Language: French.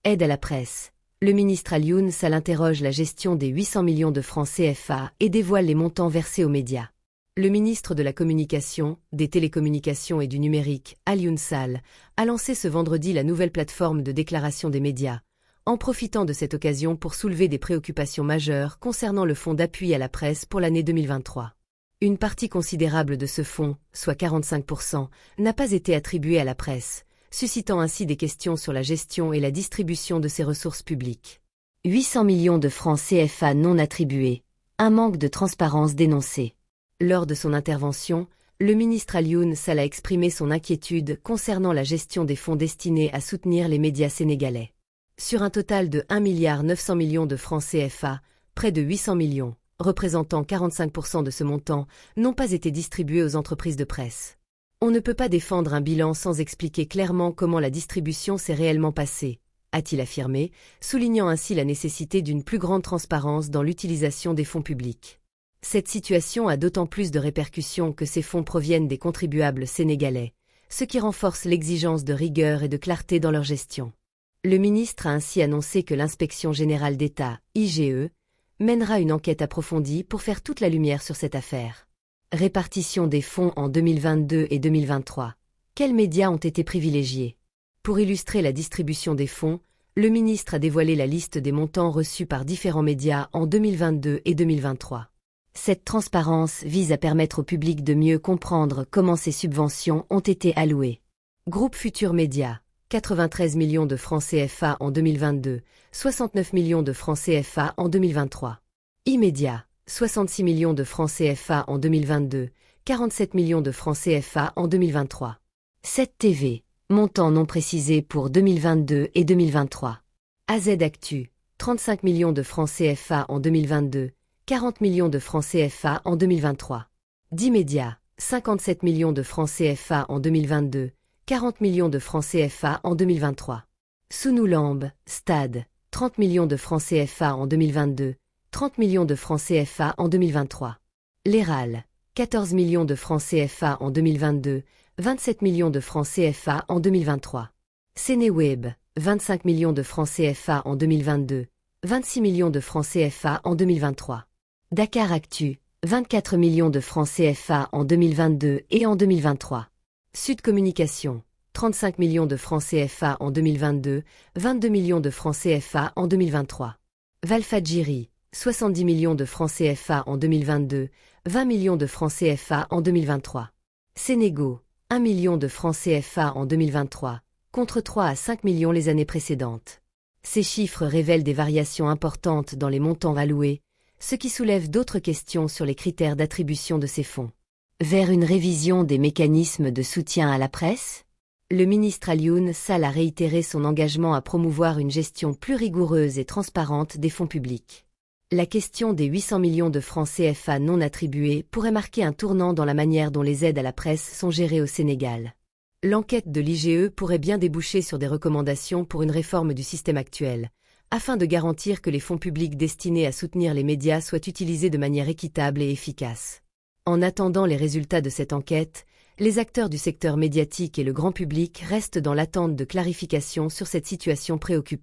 Aide à la presse. Le ministre Alioune Sall interroge la gestion des 800 millions de francs CFA et dévoile les montants versés aux médias. Le ministre de la Communication, des Télécommunications et du Numérique, Alioune Sall, a lancé ce vendredi la nouvelle plateforme de déclaration des médias, en profitant de cette occasion pour soulever des préoccupations majeures concernant le fonds d'appui à la presse pour l'année 2023. Une partie considérable de ce fonds, soit 45%, n'a pas été attribuée à la presse, suscitant ainsi des questions sur la gestion et la distribution de ces ressources publiques. 800 millions de francs CFA non attribués, un manque de transparence dénoncé. Lors de son intervention, le ministre Alioune Sall a exprimé son inquiétude concernant la gestion des fonds destinés à soutenir les médias sénégalais. Sur un total de 1,9 milliard de francs CFA, près de 800 millions, représentant 45% de ce montant, n'ont pas été distribués aux entreprises de presse. On ne peut pas défendre un bilan sans expliquer clairement comment la distribution s'est réellement passée, a-t-il affirmé, soulignant ainsi la nécessité d'une plus grande transparence dans l'utilisation des fonds publics. Cette situation a d'autant plus de répercussions que ces fonds proviennent des contribuables sénégalais, ce qui renforce l'exigence de rigueur et de clarté dans leur gestion. Le ministre a ainsi annoncé que l'Inspection générale d'État, IGE, mènera une enquête approfondie pour faire toute la lumière sur cette affaire. Répartition des fonds en 2022 et 2023. Quels médias ont été privilégiés? Pour illustrer la distribution des fonds, le ministre a dévoilé la liste des montants reçus par différents médias en 2022 et 2023. Cette transparence vise à permettre au public de mieux comprendre comment ces subventions ont été allouées. Groupe Futur Média, 93 millions de francs CFA en 2022, 69 millions de francs CFA en 2023. Immédiat, 66 millions de francs CFA en 2022, 47 millions de francs CFA en 2023. 7 TV, montant non précisé pour 2022 et 2023. AZ Actu, 35 millions de francs CFA en 2022, 40 millions de francs CFA en 2023. 10 médias, 57 millions de francs CFA en 2022, 40 millions de francs CFA en 2023. Sunoulamb, Stade, 30 millions de francs CFA en 2022, 30 millions de francs CFA en 2023. L'Héral, 14 millions de francs CFA en 2022, 27 millions de francs CFA en 2023. Sénéweb, 25 millions de francs CFA en 2022, 26 millions de francs CFA en 2023. Dakar Actu, 24 millions de francs CFA en 2022 et en 2023. Sud Communication, 35 millions de francs CFA en 2022, 22 millions de francs CFA en 2023. Walfadjri, 70 millions de francs CFA en 2022, 20 millions de francs CFA en 2023. Sénégo, 1 million de francs CFA en 2023, contre 3 à 5 millions les années précédentes. Ces chiffres révèlent des variations importantes dans les montants alloués, ce qui soulève d'autres questions sur les critères d'attribution de ces fonds. Vers une révision des mécanismes de soutien à la presse? Le ministre Alioune Sall a réitéré son engagement à promouvoir une gestion plus rigoureuse et transparente des fonds publics. La question des 800 millions de francs CFA non attribués pourrait marquer un tournant dans la manière dont les aides à la presse sont gérées au Sénégal. L'enquête de l'IGE pourrait bien déboucher sur des recommandations pour une réforme du système actuel, afin de garantir que les fonds publics destinés à soutenir les médias soient utilisés de manière équitable et efficace. En attendant les résultats de cette enquête, les acteurs du secteur médiatique et le grand public restent dans l'attente de clarifications sur cette situation préoccupante.